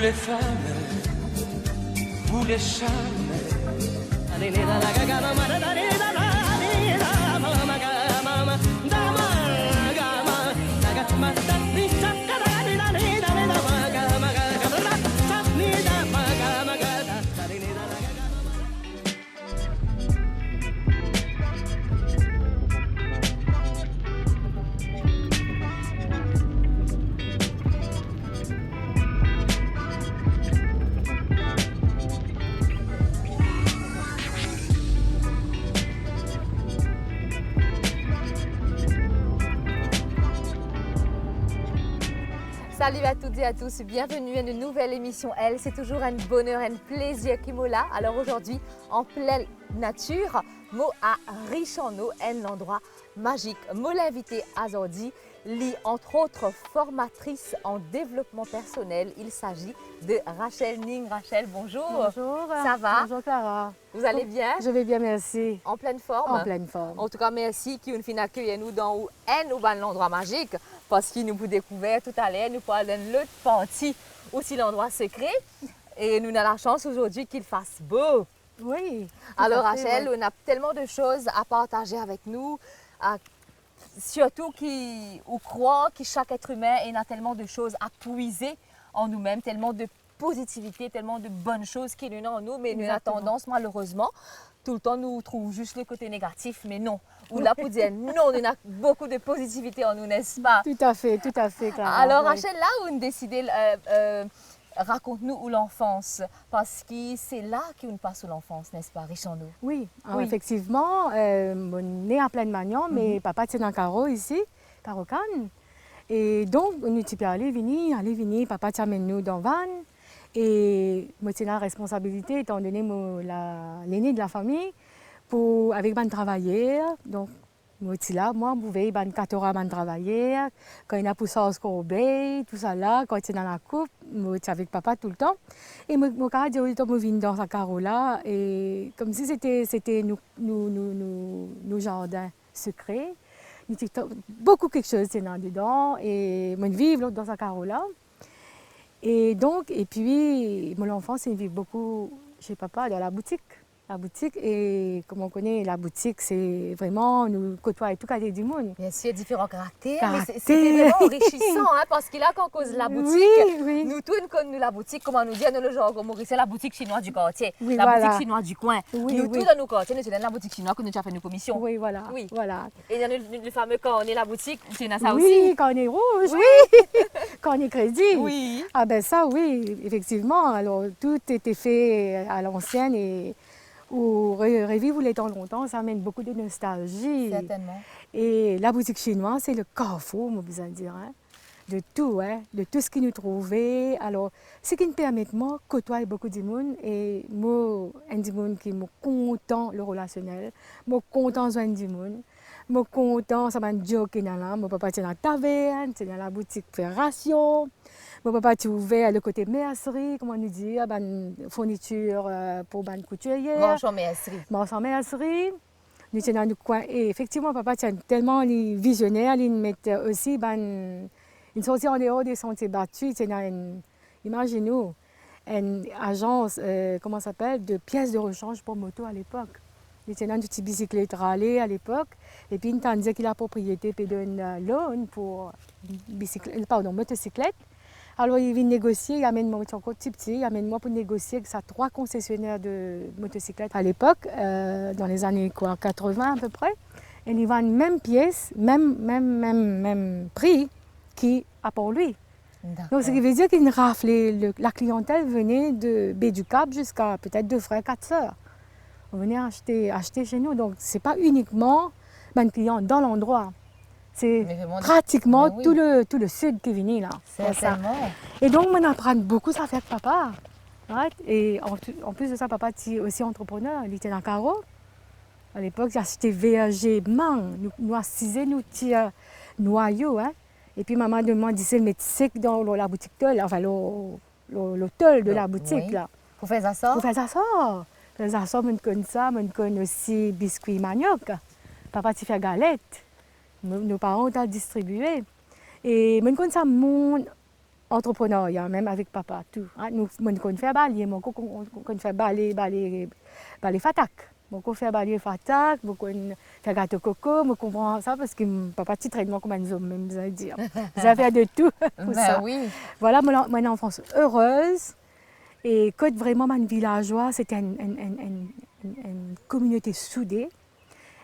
les femmes, vous les charmes. Salut à toutes et à tous, bienvenue à une nouvelle émission Elle. C'est toujours un bonheur, un plaisir qui me là. Alors aujourd'hui, en pleine nature, moi à Richano, un endroit magique. Moi l'invité aujourd'hui, entre autres formatrice en développement personnel. Il s'agit de Rachel Ning. Rachel, bonjour. Bonjour. Ça va? Bonjour Clara. Vous allez bien? Je vais bien, merci. En pleine forme? En pleine forme. En tout cas, merci qui nous fait accueillir nous dans un endroit magique parce qu'il nous a découvert tout à l'heure, nous parlons d'une autre partie aussi l'endroit secret et nous avons la chance aujourd'hui qu'il fasse beau. Oui. Alors Rachel, on a tellement de choses à partager avec nous, surtout on croit que chaque être humain il a tellement de choses à puiser en nous-mêmes, tellement de positivité, tellement de bonnes choses qui nous en nous, mais nous avons tendance malheureusement tout le temps nous trouvons juste le côté négatif, mais non. Ou là pour dire non, on a beaucoup de positivité en nous, n'est-ce pas? Tout à fait, Clara. Alors oui. Rachel, là où on décidé, raconte-nous où l'enfance, parce que c'est là qu'on passe où l'enfance, n'est-ce pas, Richano? Oui, Oui. effectivement, on est né en pleine Magnon, mais papa était dans Caro ici, Caro Cannes. Et donc, on était allé venir, papa t'amène nous dans van. Et moi, j'ai la responsabilité, étant donné l'aîné de la famille, avec ban travailler. Donc, moi, là, moi, je pouvais ban 4 heures ban travailler. Quand il a poussé au scorbet, tout ça là, quand il est dans la coupe, moi, j'étais avec papa tout le temps. Et moi, quand je viens dans sa caro là, et comme si c'était nos jardins secrets. Il y a beaucoup quelque chose dedans. Et moi, je vis dans sa caro là. Et puis, mon enfance, il vit beaucoup chez papa, dans la boutique. La boutique, et comme on connaît, la boutique, c'est vraiment, nous côtoyons tout côté du monde. Bien sûr, différents caractères, mais c'était vraiment enrichissant, hein, parce qu'il a qu'en cause de la boutique, oui. nous tous, nous la boutique, comment nous dire, nous le genre, Maurice, c'est la boutique chinoise du quartier, Oui, la voilà. boutique chinoise du coin. Oui, nous tous dans nos quartiers, nous sommes dans la boutique chinoise que nous avons fait nos commissions. Oui, voilà. Oui. Voilà. Et dans le fameux quand on est la boutique, c'est dans ça Oui, aussi. quand on est rouge, oui. Quand on est crédit. Oui. Ah ben ça, oui, effectivement. Alors, tout était fait à l'ancienne et revivre les temps longtemps, ça amène beaucoup de nostalgie. Certainement. Et la boutique chinoise, c'est le carrefour, moi, besoin de dire, hein, de tout ce qui nous trouvait. Alors, ce qui nous permet de moi côtoyer beaucoup de monde et moi, un du monde qui est content le relationnel, moi content de du monde, moi content ça m'a joke qui est là, mon papa est dans la taverne, c'est dans la boutique Fédération. Mon papa est ouvert le côté mercerie, comment nous dire, fourniture pour les couturiers. Marchand mercerie. Marchand mercerie. Nous sommes dans le coin. Et effectivement, papa est tellement visionnaire, il met aussi une sortie en dehors des sentiers battus. Imaginez-nous, une agence, comment ça s'appelle, de pièces de rechange pour moto à l'époque. Il était dans une petite bicyclette râlée à l'époque. Et puis, il t'a dit qu'il a propriété et donne loan pour motocyclette. Alors, il vient négocier, il amène moi encore petit, il amène moi pour négocier avec 3 concessionnaires de motocyclettes à l'époque, dans les années 80 à peu près. Et ils vendent même pièce, même prix qui a pour lui. Donc, ce qui veut dire qu'il raflait, la clientèle venait de Baie du Cap jusqu'à peut-être 2 frères, 4 sœurs. On venait acheter chez nous. Donc, ce n'est pas uniquement un client dans l'endroit. C'est pratiquement tout le sud qui vient là. Certainement. Et donc, on apprend beaucoup ça avec papa. Right? Et en plus de ça, papa était aussi entrepreneur. Il était dans Caro. À l'époque, j'ai acheté VRG Mang. Nous assisons, nous tirons noyaux. Hein? Et puis, maman demande si mettre sec dans la boutique, enfin, l'hôtel de la boutique. Oui. Là. Pour faire ça? Pour faire ça. Pour faire ça, on connaît ça. On connaît aussi biscuits manioc. Papa, tu fais galette. Nos parents ont distribué. Et je connais ça, entrepreneuriat, même avec papa, tout. Hein. Nous, on fait balayer, on fait balayer fatak. On fait balayer fatak, on fait gâteau coco, on comprend ça parce que papa petit traitement comme nous même ça dire. Ça fait de tout pour ça. Oui. Voilà mon enfance heureuse et quand vraiment mon villageois, c'était une communauté soudée,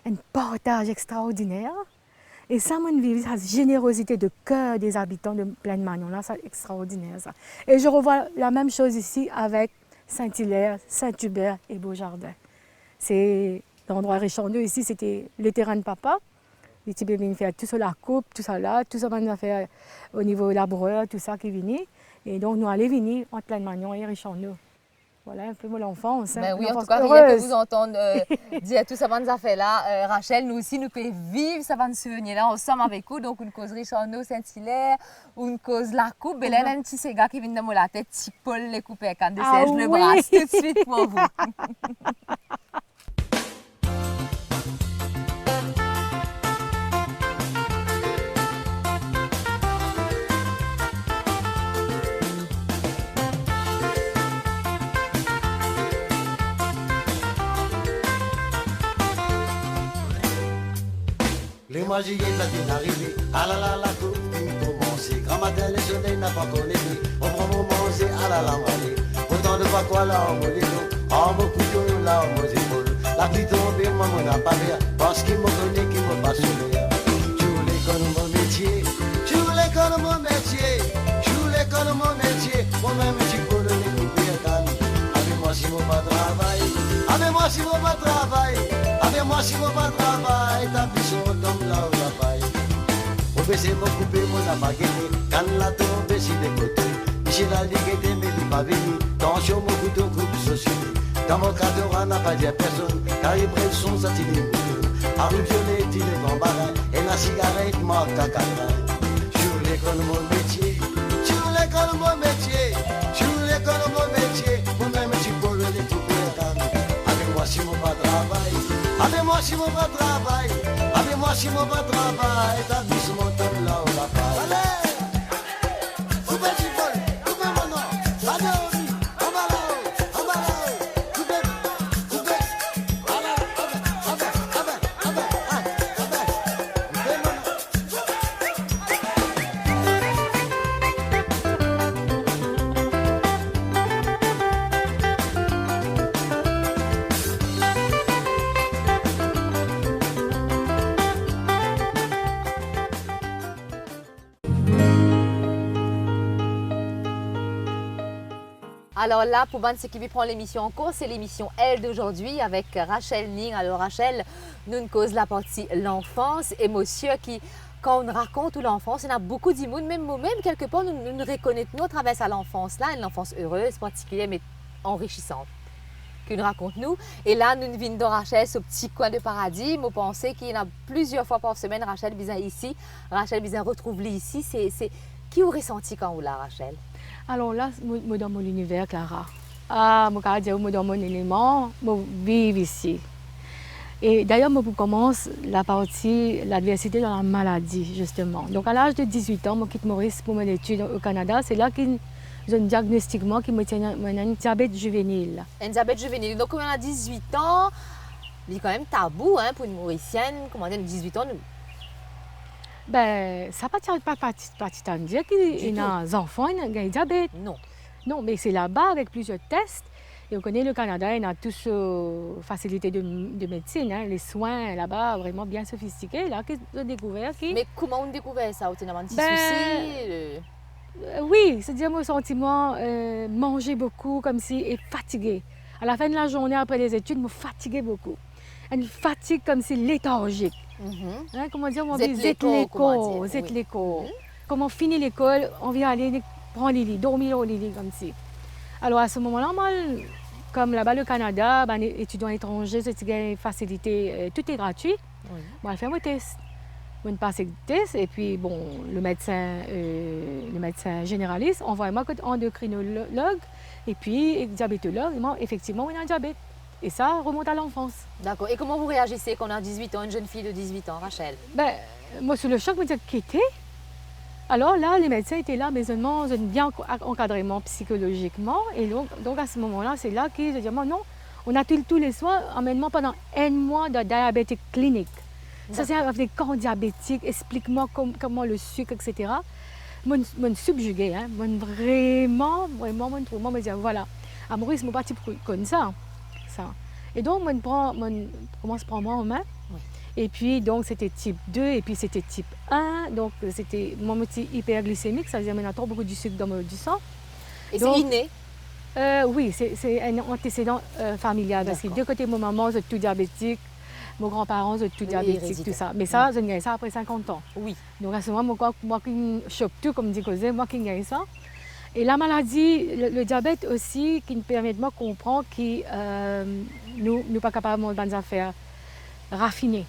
un partage extraordinaire. Et ça, mon vie, cette générosité de cœur des habitants de Plaine Magnon, là, c'est extraordinaire ça. Et je revois la même chose ici avec Saint-Hilaire, Saint-Hubert et Beaujardin. C'est l'endroit Richandeux ici, c'était le terrain de papa. Les types viennent faire tout ça, la coupe, tout ça là, tout ça on a fait au niveau laboureur, tout ça qui est venu. Et donc nous allons venir entre Plaine Magnon et Richandeux. Voilà un peu mon enfance. Ben oui, en tout enfance cas, rien heureuse. que vous entendre dire tout ça, bonne affaire là. Rachel, nous aussi, nous pouvons vivre ça, bonne souvenir là, ensemble avec vous. Donc, une cause Richardot, Saint-Hilaire, ou une cause La Coupe. Et là, il y a un petit Sega qui vient de la tête, petit Paul les couper avec un de Ah je le oui. brasse tout de suite pour vous. Les magies latines arrivées, ah là là, la coupe vient commencer. Grand matin, le soleil n'a pas collé, on prend mon manger, ah là là, m'aller. Autant de fois quoi là, on me dit non, en me couteau, là, on me épaules. La pluie tombe, moi, on n'a pas l'air, parce qu'il me connaît, qu'il me passe sur l'air. Je voulais connaître mon métier, je voulais connaître mon métier, je voulais connaître mon métier. Moi-même, je suis pour le couper à canne. Avec moi, si mon pas travail, avec moi, si mon pas travail, avec moi, si mon pas travail, t'as plus son tombe là où la paille. Au baisser, mon coupé, mon n'a pas gagné, quand la tombe, si des côtés. Michel a dit qu'il était, mais il n'est pas venu. Tension, mon couteau, coupe, société. Dans mon cadre, on n'a pas dit à personne, car il prend son satellite. À rue violet, il est en barin, et la cigarette marque à cadrin. Je voulais connaître mon métier, je voulais connaître mon métier, je voulais connaître mon métier. Moi-même, je suis pour le découper à canne. Avec moi, si mon pas travail, avec moi, si mon pas travail, avec moi, si mon pas travail, t'as vu ce mon temps là, on va pas. Allez! Coupez du bol, coupez mon nom, allez, on dit, on va là-haut, coupez, coupez, allez, coupez mon nom. Alors là, pour ceux qui prend l'émission en cours, c'est l'émission Elle d'aujourd'hui avec Rachel Ning. Alors Rachel, nous une cause la partie l'enfance et monsieur qui, quand on raconte l'enfance, il y en a beaucoup d'immunes, même moi-même, quelque part, nous reconnaissons à travers à l'enfance là, une enfance heureuse, particulière, mais enrichissante. Qu'il nous raconte nous. Et là, nous venons de Rachel, ce petit coin de paradis. Moi, pensez qu'il y en a plusieurs fois par semaine, Rachel Bizin ici. Rachel Bizin retrouve ici. C'est qui vous ressenti quand vous là, Rachel? Alors là, je dans mon univers, Clara. Ah, je dire, je dans mon élément, je vis ici. Et d'ailleurs, je commence la partie, l'adversité dans la maladie, justement. Donc à l'âge de 18 ans, je quitte Maurice pour mon étude au Canada. C'est là que j'ai un diagnostic qui me tient un diabète juvénile. Un diabète juvénile. Donc, quand on a 18 ans, il est quand même tabou hein, pour une Mauricienne. Comment dire, 18 ans, Ben, ça ne pas partie de dire qu'il y a des enfants qui ont un diabète. non. Non, mais c'est là-bas avec plusieurs tests. Et on connaît le Canada, il y a tous facilités de médecine, hein, les soins là-bas vraiment bien sophistiqués. Là, qu'ils ont découvert qui. Mais comment on découvre ça? Tu as un petit Ben, souci? Oui, c'est-à-dire mon sentiment, manger beaucoup comme si et fatigué. À la fin de la journée, après les études, je me fatiguais beaucoup. Une fatigue comme si léthargique. Hein, comment dire, on dit Zetléco, zetléco. Comment finir l'école, on vient aller prendre les lits, dormir au lit comme ça. Alors à ce moment-là, moi, comme là-bas le Canada, ben, étudiants étrangers, c'est une facilité, tout est gratuit. Oui. Moi, je fais mon test. Je passe le test et puis bon, le médecin généraliste envoie moi un endocrinologue et puis diabétologue. Et moi, effectivement, on a un diabète. Et ça remonte à l'enfance. D'accord. Et comment vous réagissez quand on a 18 ans, une jeune fille de 18 ans, Rachel? Ben, moi, sur le choc, je me dis qu'était. Alors là, les médecins étaient là, mais seulement bien encadrément psychologiquement. Et donc à ce moment-là, c'est là qu'ils disent, non, on a tous les soins, emmène-moi pendant un mois de diabète clinique. Ça, c'est avec des camps diabétiques, explique-moi comment le sucre, etc. Moi, subjugué, hein. Moi, vraiment, me dire, voilà, à Maurice, mon parti comme ça. Et donc, moi, commence à prendre moi en main. Oui. Et puis, donc, c'était type 2 et puis c'était type 1. Donc, c'était mon petit hyperglycémique, ça veut dire qu'il y a trop beaucoup de sucre dans du sang. Et c'est inné? Oui, c'est un antécédent familial. Parce que de côté, mon maman, c'est tout diabétique. Mes grands-parents, c'est tout diabétique, tout ça. Mais ça, je gagne ça après 50 ans. Oui. Donc, à ce moment, moi qui chope tout, comme dit Cosé, moi qui gagne ça. Et la maladie, le diabète aussi, qui nous permet de comprendre que nous ne sommes pas capables de faire des affaires raffinées.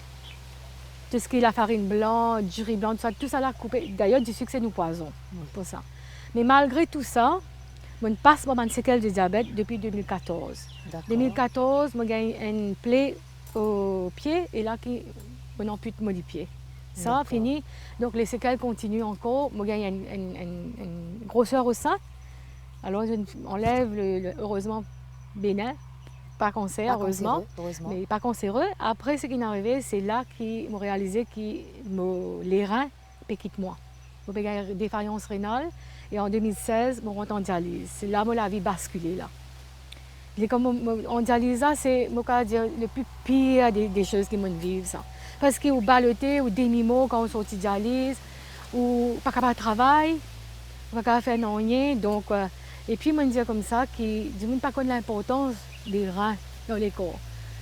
Tout ce qui est la farine blanche, du riz blanc, tout ça là coupé. D'ailleurs, du sucre, c'est nous poison pour ça. Mais malgré tout ça, je passe par une séquelle de diabète depuis 2014. En 2014, je gagne une plaie au pied et là, on ampute mon pied. Ça, fini. Donc, les séquelles continuent encore. Je gagne une grosseur au sein. Alors, on enlève heureusement bénin. Pas cancer, heureusement, mais pas cancéreux. Après, ce qui est arrivé, c'est là qu'ils m'ont réalisé que les reins quittent moi. J'ai une défaillance rénale et en 2016, je rentre en dialyse. C'est là que la vie basculé. Là. Et comme en dialyse, c'est le plus pire des choses qui m'ont vécu. Parce que vous ballotez ou demi-mots quand vous sortez de dialyse, ou pas capable de travailler, pas capable de faire rien. Donc, et puis, je me dis comme ça, que je ne sais pas l'importance des reins dans les corps.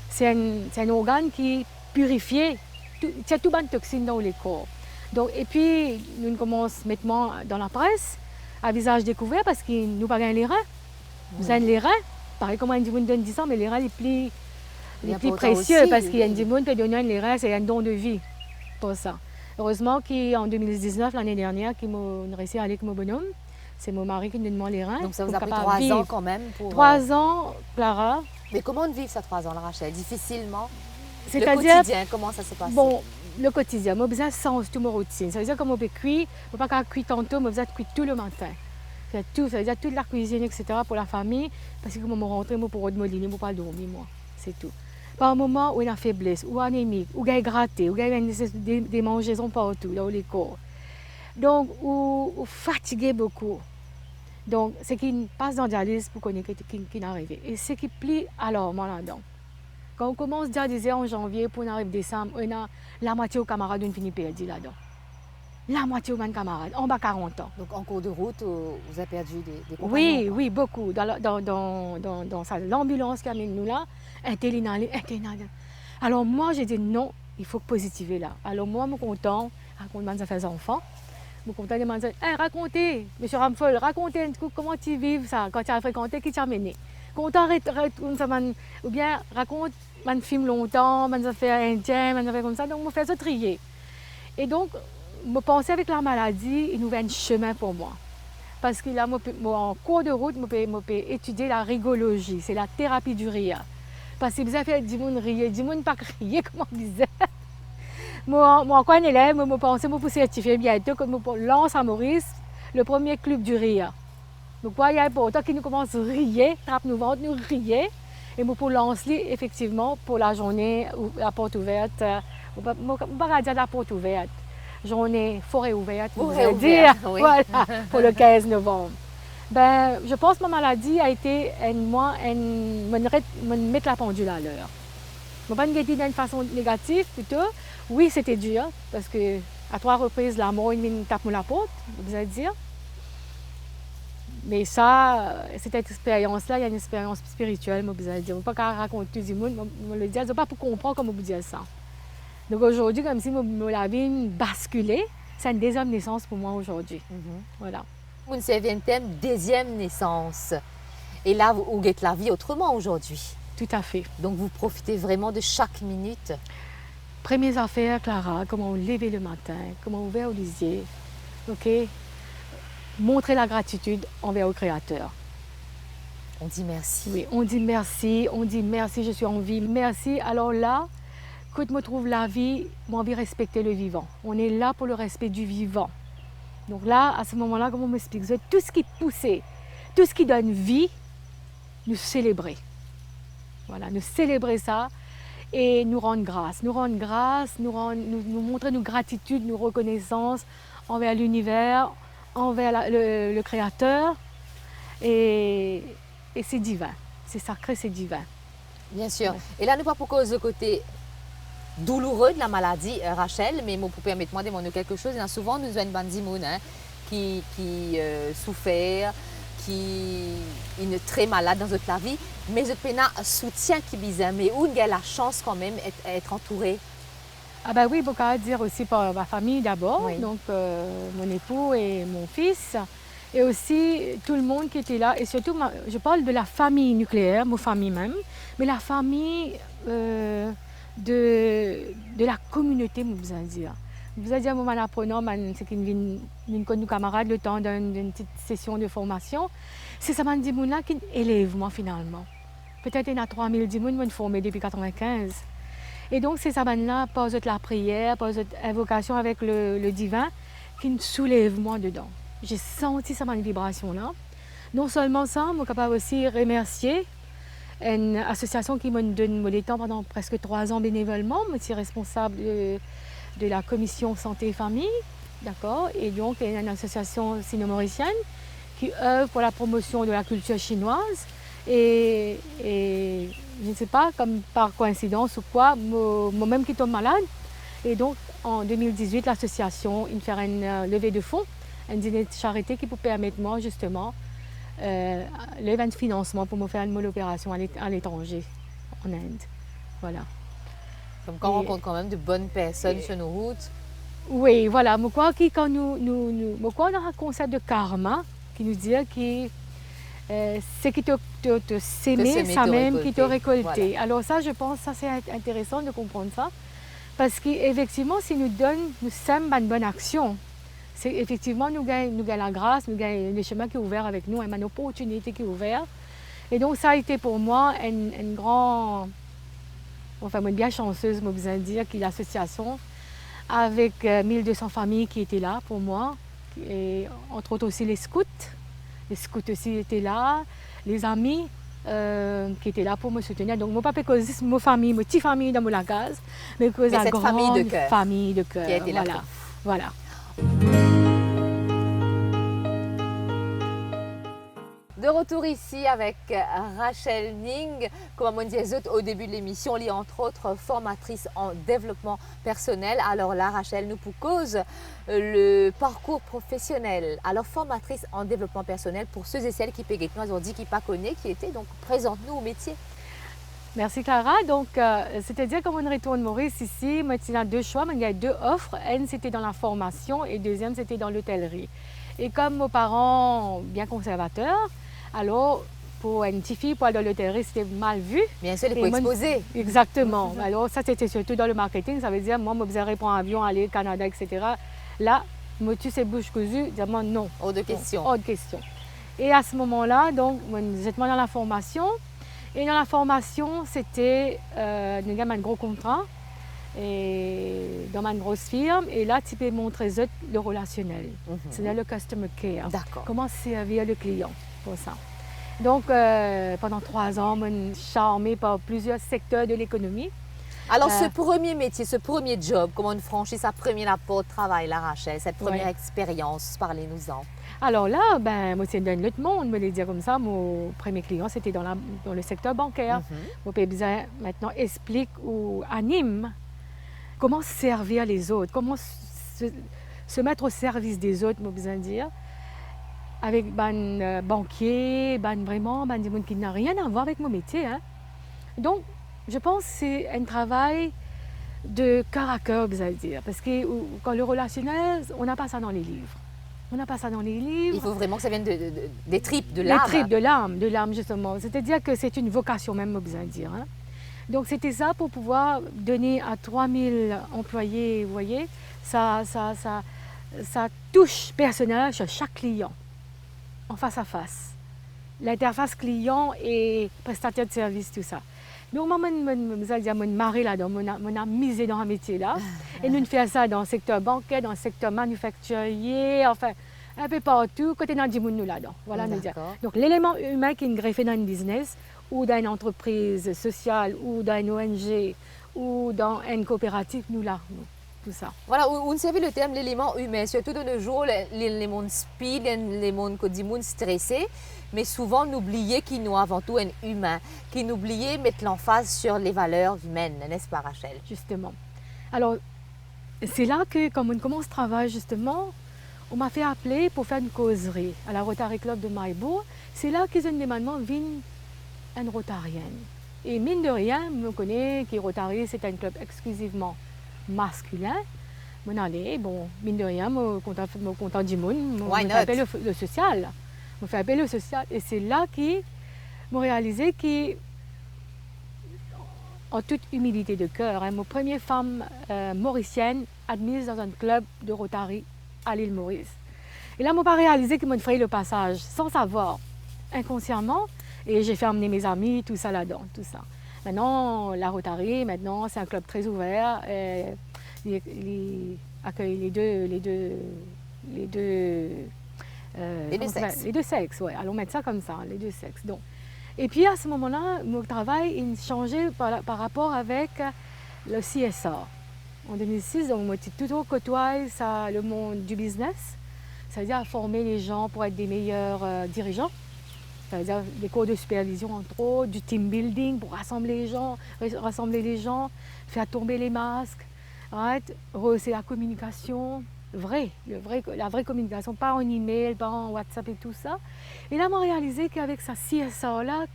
C'est un organe qui purifie tout bonne toxine dans les corps. Donc, et puis, nous commençons maintenant dans la presse, à visage découvert, parce que nous pas les reins. Nous avons les reins. Pareil, comme on dit ça, mais les reins les plus précieux, parce qu'il y a des gens qui donnent les reins, c'est un don de vie pour ça. Heureusement qu'en 2019, l'année dernière, qui m'a réussi à aller avec mon bonhomme, c'est mon mari qui nous demande les reins. Donc ça vous a pris 3 ans quand même pour... 3 ans, Clara. Mais comment on vit ça 3 ans, Rachel? Difficilement? C'est-à-dire, le quotidien, comment ça se passe? Bon, le quotidien, j'ai besoin de sens, toute ma routine. Ça veut dire que je peux cuire, je ne peux pas cuire tantôt, j'ai besoin de cuire tout le matin. Ça veut dire toute la cuisine, etc. pour la famille, parce que quand je rentre, je peux me lire, je ne peux pas dormir, moi. C'est tout. Par un moment où il y a faiblesse, ou anémique, ou il y a gratté, ou il y a des mangeaisons partout, dans les corps. Donc, ou fatigué beaucoup. Donc, ce qui passe dans la dialyse pour connaître qui est arrivé. Et ce qui plie alors, moi là-dedans. Quand on commence à dialyser en janvier, pour arriver en décembre, on a la moitié aux camarades qui finit perdu là-dedans. La moitié aux mêmes camarades, en bas 40 ans. Donc, en cours de route, vous avez perdu des compagnons? Oui, oui, beaucoup. Dans l'ambulance qui amène nous là, intellinale. Alors, moi, j'ai dit non, il faut positiver là. Alors, moi, je suis content, raconte mes affaires enfants. Je suis content de demander, racontez, M. Ramphol, racontez comment tu vis ça, quand tu as fréquenté, qui t'a amené. Content, ou bien raconte, un film longtemps, mes affaires indiennes, mes affaires comme ça, donc je me fais ça trier. Et donc, je pensais avec la maladie, il nous fait un chemin pour moi. Parce que là, en cours de route, je peux étudier la rigologie, c'est la thérapie du rire. Parce que vous avez fait du monde rire, du monde pas crier, comme on disait. Moi, quand un élève, je pensais pour certifier bientôt que je lance à Maurice le premier club du rire. Donc, il y a important qu'il nous commence à rire, trappe nous ventre, nous rire. Et pour lancer effectivement pour la journée, la porte ouverte, je ne peux pas dire la porte ouverte, journée forêt ouverte, vous Forêt dire, ouverte, oui. voilà, pour le 15 novembre. Ben, je pense que ma maladie a été me mettre la pendule à l'heure. Je ne vais pas me dire d'une façon négative, plutôt. Oui, c'était dur, parce qu'à 3 reprises, la mort me tape la porte, vous allez dire. Mais ça, cette expérience-là, il y a une expérience spirituelle, vous allez dire. Je ne vais pas raconter tout le monde, je le dis, je ne pas pour comprendre comment vous dire ça. Donc aujourd'hui, comme si la vie basculait, c'est une deuxième naissance pour moi aujourd'hui. Voilà. Vous ne savez un thème, deuxième naissance. Et là, vous guettez la vie autrement aujourd'hui. Tout à fait. Donc vous profitez vraiment de chaque minute. Premières affaires, Clara, comment lever le matin, comment ouvrir au lisier, ok? Montrer la gratitude envers le Créateur. On dit merci. Oui, on dit merci, je suis en vie, merci. Alors là, quand je me trouve la vie, j'ai envie de respecter le vivant. On est là pour le respect du vivant. Donc là, à ce moment-là, comment on m'explique, tout ce qui poussait, tout ce qui donne vie, nous célébrer. Voilà, nous célébrer ça et nous rendre grâce. Nous montrer nos gratitudes, nos reconnaissances envers l'univers, envers le Créateur. Et c'est divin, c'est sacré, c'est divin. Bien sûr. Et là, nous pas pour cause de côté douloureux de la maladie, Rachel, mais pour permettre-moi de demander quelque chose, il y a souvent nous avons une bande d'imoun qui souffert, qui est très malade dans notre vie, mais je peux un soutien qui bizarre, mais où il y a la chance quand même d'être entouré. Ah ben oui, beaucoup à dire aussi par ma famille d'abord, Oui. donc mon époux et mon fils, et aussi tout le monde qui était là, et surtout, je parle de la famille nucléaire, ma famille même, mais la famille de la communauté, je vous dire. Je vous dire, mon apprenant, c'est qu'une de nos camarades le temps d'une petite session de formation, c'est ça m'a dit là qui élève moi finalement. Peut-être il y a 3000 dimoun qui sont formés depuis 1995. Et donc c'est ça là, par la prière, par invocation avec le divin, qui nous soulève moi dedans. J'ai senti ça une vibration là. Non seulement ça, je suis capable aussi de remercier une association qui m'a donné le temps pendant presque 3 ans bénévolement. Je suis responsable de la commission santé et famille, d'accord. Et donc il y a une association sino-mauricienne qui œuvre pour la promotion de la culture chinoise. Et je ne sais pas, comme par coïncidence ou quoi, moi-même qui tombe malade. Et donc en 2018, l'association il fait une levée de fonds, un dîner de charité qui peut permettre moi justement lever un financement pour me faire une opération à l'étranger, en Inde. Voilà. Comme quand on rencontre quand même de bonnes personnes sur nos routes. Oui, voilà. Je crois que quand je crois dans un concept de karma qui nous dit que c'est qui te s'aimer, ça même qui te récolter. Voilà. Alors ça, je pense, ça c'est intéressant de comprendre ça. Parce qu'effectivement, si nous sèmes une bonne action, c'est effectivement nous gagnons la grâce, nous gagnons le chemin qui est ouvert avec nous, une opportunité qui est ouverte. Et donc ça a été pour moi une grande, enfin moi bien chanceuse, je besoin de dire, qu'il y a l'association avec 1200 familles qui étaient là pour moi, et entre autres aussi les scouts. Les scouts aussi étaient là, les amis qui étaient là pour me soutenir. Donc, mon papa cause ma famille, ma petite famille dans mon lagaz, mais cause la grande famille de cœur. Qui a été là. Voilà. De retour ici avec Rachel Ning, comme on disait au début de l'émission, elle est entre autres formatrice en développement personnel. Alors là, Rachel nous propose le parcours professionnel. Alors formatrice en développement personnel pour ceux et celles qui payent nous ont dit qui pas connaît, qui était donc présente-nous au métier. Merci Clara. Donc, c'est-à-dire comme on retourne Maurice ici, moi, il y a 2 choix, mais il y a 2 offres. Une, c'était dans la formation et deuxième, c'était dans l'hôtellerie. Et comme nos parents bien conservateurs, alors, pour une petite fille, pour aller dans l'hôtellerie, c'était mal vu. Bien sûr, il faut exposer. Exactement. Alors, ça, c'était surtout dans le marketing. Ça veut dire, moi, je faisais prendre un avion, aller au Canada, etc. Là, moi, tu sais, bouche cousue, dire moi, non. Hors de question. Hors de question. Et à ce moment-là, donc, j'étais dans la formation. Et dans la formation, c'était nous avons un gros contrat et dans une grosse firme. Et là, tu peux montrer le relationnel. C'est le customer care. D'accord. Comment servir le client pour ça. Donc, pendant 3 ans, je suis charmée par plusieurs secteurs de l'économie. Alors, ce premier métier, ce premier job, comment on franchit sa première porte de travail, là, Rachel, cette première expérience, parlez-nous-en. Alors là, moi, c'est dans l'autre monde, me le dire comme ça. Mon premier client, c'était dans le secteur bancaire. Mon père maintenant explique ou anime comment servir les autres, comment se mettre au service des autres, moi, besoin de dire. Avec des banquiers, vraiment des gens qui n'ont rien à voir avec mon métier. Hein. Donc, je pense que c'est un travail de cœur à cœur, vous allez dire. Parce que quand le relationnel, on n'a pas ça dans les livres. On n'a pas ça dans les livres. Il faut vraiment que ça vienne des tripes, de l'âme. Des tripes, de l'âme justement. C'est-à-dire que c'est une vocation même, vous allez dire. Hein. Donc, c'était ça pour pouvoir donner à 3000 employés, vous voyez, ça touche personnelle sur chaque client. En face à face. L'interface client et prestataire de service, tout ça. Donc, moi, je me marre là-dedans, je misé dans un métier là. Et nous faisons ça dans le secteur bancaire, dans le secteur manufacturier, enfin, un peu partout, côté dans nous là-dedans. Voilà, nous dire. Donc, l'élément humain qui est greffé dans une business, ou dans une entreprise sociale, ou dans une ONG, ou dans une coopérative, nous là, tout ça. Voilà, on sait le terme l'élément humain, surtout de nos jours, les mondes speed, les mondes stressés, mais souvent n'oublier qu'il nous avant tout un humain, qu'il n'oublier mettre l'emphase sur les valeurs humaines, n'est-ce pas Rachel? Justement. Alors, c'est là que, quand on commence le travail, justement, on m'a fait appeler pour faire une causerie à la Rotary Club de Maïbourg. C'est là qu'ils ont demandé une rotarienne. Et mine de rien, je connais que Rotary, c'est un club exclusivement masculin. Je allais, bon, mine de rien, je suis content du monde, je fais appeler le social. Je fais appeler le social. Et c'est là que je réalisé que, en toute humilité de cœur, ma première femme mauricienne admise dans un club de Rotary à l'île Maurice. Et là, je n'ai pas réalisé que je ferais le passage sans savoir, inconsciemment. Et j'ai fait emmener mes amis, tout ça là-dedans, tout ça. Maintenant, la Rotary, maintenant, c'est un club très ouvert. Il accueille les deux sexes, ouais. Allons mettre ça comme ça, les deux sexes. Donc. Et puis à ce moment-là, mon travail il changeait par rapport avec le CSR. En 2006, donc, moi, j'ai toujours côtoyé le monde du business, c'est-à-dire former les gens pour être des meilleurs dirigeants. C'est-à-dire des cours de supervision, entre autres, du team building pour rassembler les gens, faire tomber les masques, rehausser la communication, la vraie communication, pas en email, pas en WhatsApp et tout ça. Et là, j'ai réalisé qu'avec sa CSR-là,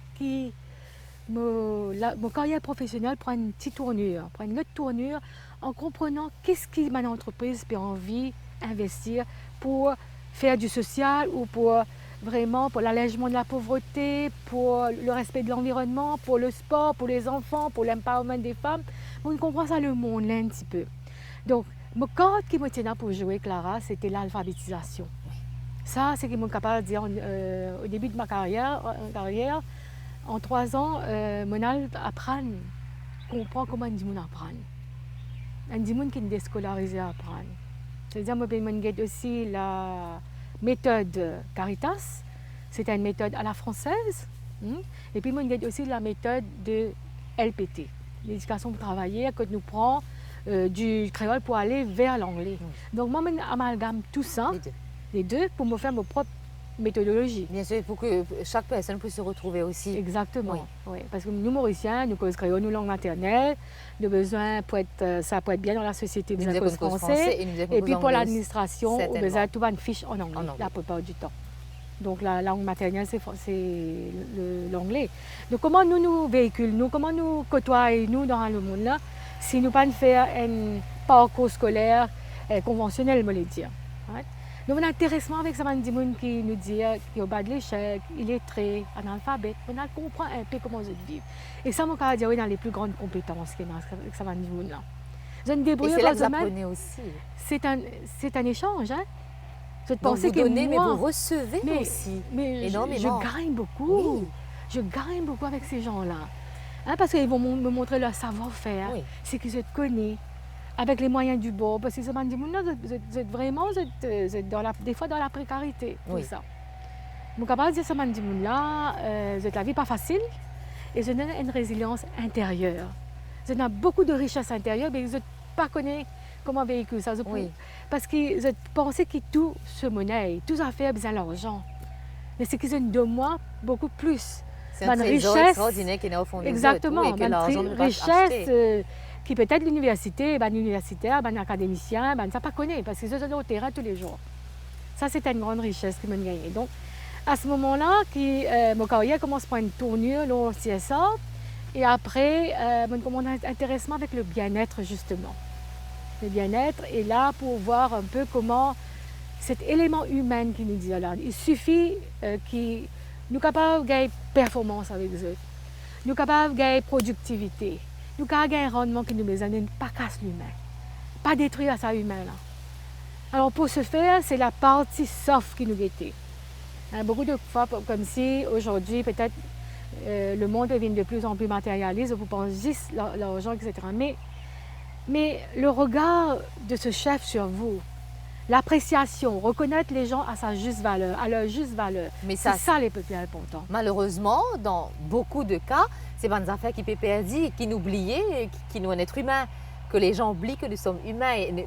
mon carrière professionnelle prend une petite tournure, prend une autre tournure en comprenant qu'est-ce que ma entreprise peut envie d'investir pour faire du social ou pour vraiment pour l'allègement de la pauvreté, pour le respect de l'environnement, pour le sport, pour les enfants, pour l'empowerment des femmes. On comprend ça le monde là un petit peu. Donc, mon code qui me tenait pour jouer, Clara, c'était l'alphabétisation. Ça, c'est ce que je suis capable de dire au début de ma carrière. En 3 ans, je apprends, comprendre comment on apprend. On dit qui est déscolarisé à apprendre. C'est-à-dire que je suis aussi la méthode Caritas, c'est une méthode à la française. Et puis, il y a aussi la méthode de LPT, l'éducation pour travailler, que nous prenons du créole pour aller vers l'anglais. Donc, moi, j'amalgame tout ça, les deux, pour me faire ma propre méthodologie. Bien sûr, pour que chaque personne puisse se retrouver aussi. Exactement. Oui. Oui. Parce que nous, Mauriciens, nous causons créole, nous langue maternelle, nous besoin ça peut être bien dans la société, nous cause français. Et puis pour l'administration, on besoin tout une fiche en anglais, la plupart du temps. Donc la langue maternelle, c'est l'anglais. Donc comment nous véhiculons, comment nous côtoyons dans le monde là, si nous ne pas faire un parcours scolaire conventionnel, je veux dire. Donc, mon intéressement avec ça, qui nous dit qu'il est au bas de l'échec, il est très analphabète, on comprend un peu comment je vis. Et ça, mon cas, dire dans les plus grandes compétences qu'il y a avec ça, là. Je me débrouille et c'est là que vous apprenez aussi. C'est un échange, hein. Je pense que donnez, mais vous recevez aussi. Mais je gagne beaucoup. Oui. Je gagne beaucoup avec ces gens-là. Hein, parce qu'ils vont me montrer leur savoir-faire, c'est qu'ils se connaissent. Avec les moyens du bord, parce que ça m'a dit, vous êtes vraiment, des fois dans la précarité, tout ça. Mon capable de dire, ça m'a dit, vous êtes la vie pas facile, et vous avez une résilience intérieure. Vous avez beaucoup de richesse intérieure, mais vous n'êtes pas connu comment véhiculer ça. Parce que vous pensez que tout se monnaie, tout a fait besoin d'argent. Mais c'est qu'ils ont de moi beaucoup plus. C'est un trésor extraordinaire qui est au fond de exactement, une richesse qui peut-être l'université, l'universitaire, l'académicien, ça pas connaît parce qu'ils sont au terrain tous les jours. Ça, c'est une grande richesse que je gagne. Donc, à ce moment-là, mon carrière commence par une tournure, le CSA, et après, mon intéressement avec le bien-être, justement. Le bien-être est là pour voir un peu comment cet élément humain qui nous dit là, il suffit que nous sommes capables de gagner performance avec eux, nous sommes capables de gagner productivité. Nous avons un rendement qui nous besoin de ne pas casser l'humain, pas détruire ça humain là. Alors pour ce faire, c'est la partie soft qui nous guette. Beaucoup de fois, comme si aujourd'hui, peut-être, Le monde devient de plus en plus matérialiste, vous pensez juste l'argent, etc. Mais le regard de ce chef sur vous, l'appréciation, reconnaître les gens à sa juste valeur, à leur juste valeur, Mais c'est ça, ça les plus important. malheureusement, dans beaucoup de cas, c'est des affaires qui peuvent perdre, qui nous oublient, qui nous sont êtres humains, que les gens oublient que nous sommes humains. Et,